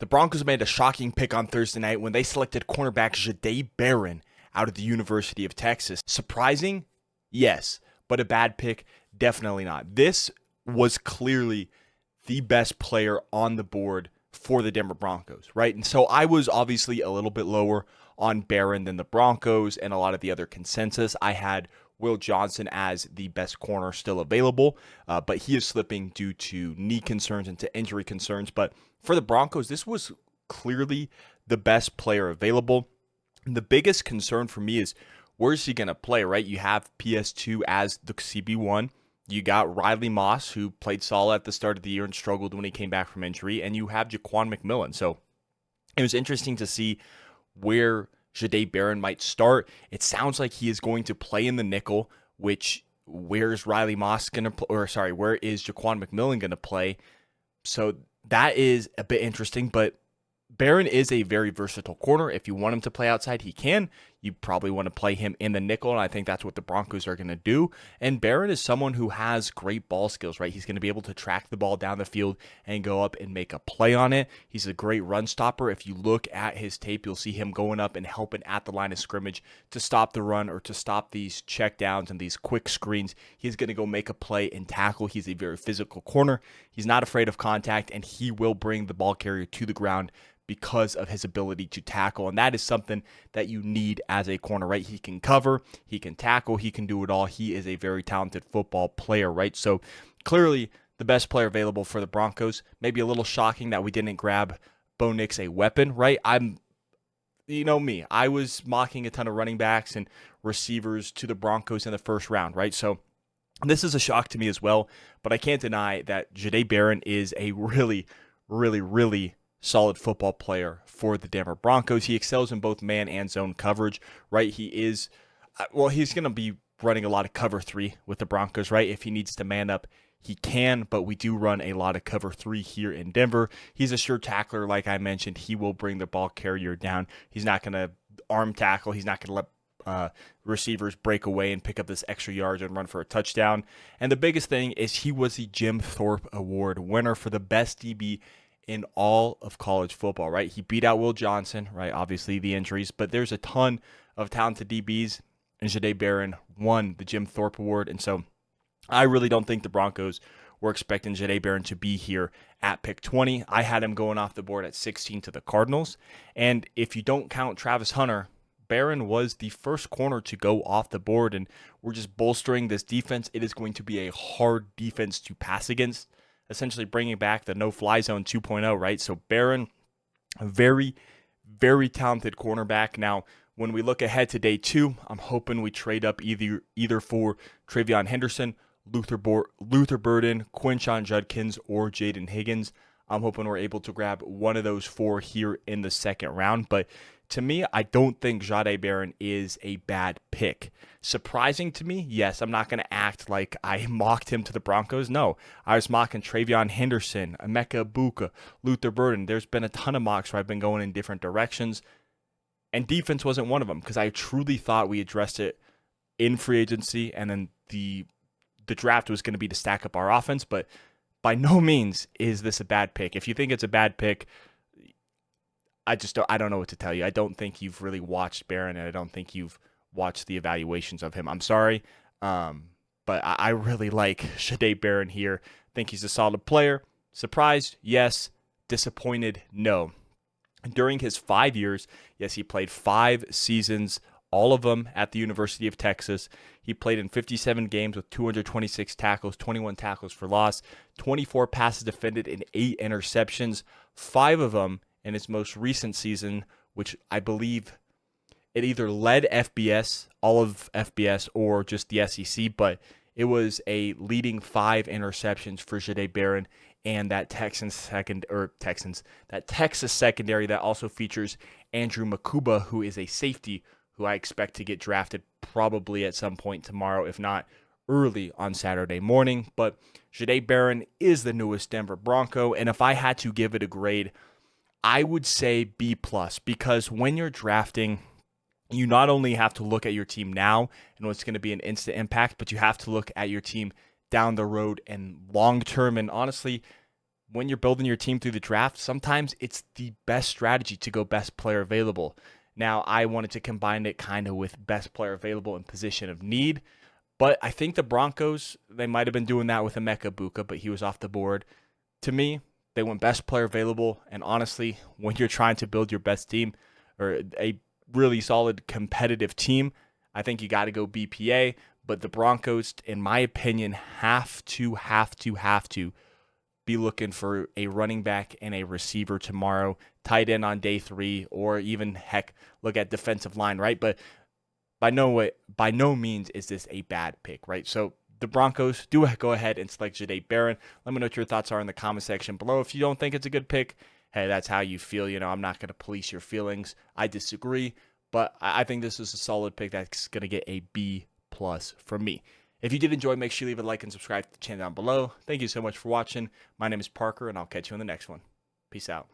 The Broncos made a shocking pick on Thursday night when they selected cornerback Jahdae Barron out of the University of Texas. Surprising? Yes, but a bad pick? Definitely not. This was clearly the best player on the board for the Denver Broncos, right? And so I was obviously a little bit lower on Barron than the Broncos and a lot of the other consensus. I had Will Johnson as the best corner still available, but he is slipping due to knee concerns and to injury concerns. But for the Broncos, this was clearly the best player available. And the biggest concern for me is where's he going to play, right? You have PS2 as the CB1. You got Riley Moss, who played solid at the start of the year and struggled when he came back from injury. And you have Jaquan McMillan. So it was interesting to see where Jahdae Barron might start. It sounds like he is going to play in the nickel, which where is Riley Moss going to where is Jaquan McMillan going to play? So that is a bit interesting, but Barron is a very versatile corner. If you want him to play outside, he can. You probably want to play him in the nickel, and I think that's what the Broncos are going to do. And Barron is someone who has great ball skills, right? He's going to be able to track the ball down the field and go up and make a play on it. He's a great run stopper. If you look at his tape, you'll see him going up and helping at the line of scrimmage to stop the run or to stop these check downs and these quick screens. He's going to go make a play and tackle. He's a very physical corner. He's not afraid of contact, and he will bring the ball carrier to the ground because of his ability to tackle. And that is something that you need as a corner, right? He can cover, he can tackle, he can do it all. He is a very talented football player, right? So clearly the best player available for the Broncos. Maybe a little shocking that we didn't grab Bo Nix a weapon, right? You know me, I was mocking a ton of running backs and receivers to the Broncos in the first round, right? So this is a shock to me as well, but I can't deny that Jahdae Barron is a really, really, really solid football player for the Denver Broncos. He excels in both man and zone coverage, right? He's going to be running a lot of cover 3 with the Broncos, right? If he needs to man up, he can, but we do run a lot of cover 3 here in Denver. He's a sure tackler, like I mentioned. He will bring the ball carrier down. He's not going to arm tackle. He's not going to let receivers break away and pick up this extra yards and run for a touchdown. And the biggest thing is he was the Jim Thorpe Award winner for the best DB in all of college football, right? He beat out Will Johnson, right? Obviously the injuries, but there's a ton of talented DBs, and Jahdae Barron won the Jim Thorpe Award. And so I really don't think the Broncos were expecting Jahdae Barron to be here at pick 20. I had him going off the board at 16 to the Cardinals. And if you don't count Travis Hunter, Barron was the first corner to go off the board, and we're just bolstering this defense. It is going to be a hard defense to pass against, essentially bringing back the no-fly zone 2.0, right? So Barron, a very, very talented cornerback. Now, when we look ahead to day 2, I'm hoping we trade up either for Travion Henderson, Luther Burden, Quinshon Judkins, or Jaden Higgins. I'm hoping we're able to grab one of those 4 here in the second round. But to me, I don't think Jahdae Barron is a bad pick. Surprising to me, yes, I'm not going to act like I mocked him to the Broncos. No, I was mocking Travion Henderson, Emeka Ibuka, Luther Burden. There's been a ton of mocks where I've been going in different directions, and defense wasn't one of them because I truly thought we addressed it in free agency, and then the draft was going to be to stack up our offense, but by no means is this a bad pick. If you think it's a bad pick, I don't know what to tell you. I don't think you've really watched Barron, and I don't think you've watched the evaluations of him. I'm sorry, but I really like Jahdae Barron here. Think he's a solid player. Surprised? Yes. Disappointed? No. During his 5 years, yes, he played 5 seasons, all of them at the University of Texas. He played in 57 games with 226 tackles, 21 tackles for loss, 24 passes defended, and 8 interceptions, 5 of them in his most recent season, which I believe it either led FBS, all of FBS, or just the SEC, but it was a leading 5 interceptions for Jahdae Barron and that Texas secondary that also features Andrew Makuba, who is a safety who I expect to get drafted probably at some point tomorrow, if not early on Saturday morning. But Jahdae Barron is the newest Denver Bronco, and if I had to give it a grade, I would say B+, because when you're drafting, you not only have to look at your team now and what's going to be an instant impact, but you have to look at your team down the road and long term. And honestly, when you're building your team through the draft, sometimes it's the best strategy to go best player available. Now, I wanted to combine it kind of with best player available in position of need, but I think the Broncos, they might have been doing that with Emeka Buka, but he was off the board. To me, they went best player available, and honestly, when you're trying to build your best team or a really solid competitive team, I think you got to go BPA, but the Broncos, in my opinion, have to be looking for a running back and a receiver tomorrow, tight end on day 3, or even, heck, look at defensive line, right? But by no means is this a bad pick, right? So the Broncos do go ahead and select Jahdae Barron. Let me know what your thoughts are in the comment section below. If you don't think it's a good pick, hey, that's how you feel. I'm not going to police your feelings. I disagree, but I think this is a solid pick that's going to get a B+ from me. If you did enjoy, make sure you leave a like and subscribe to the channel down below. Thank you so much for watching. My name is Parker, and I'll catch you on the next one. Peace out.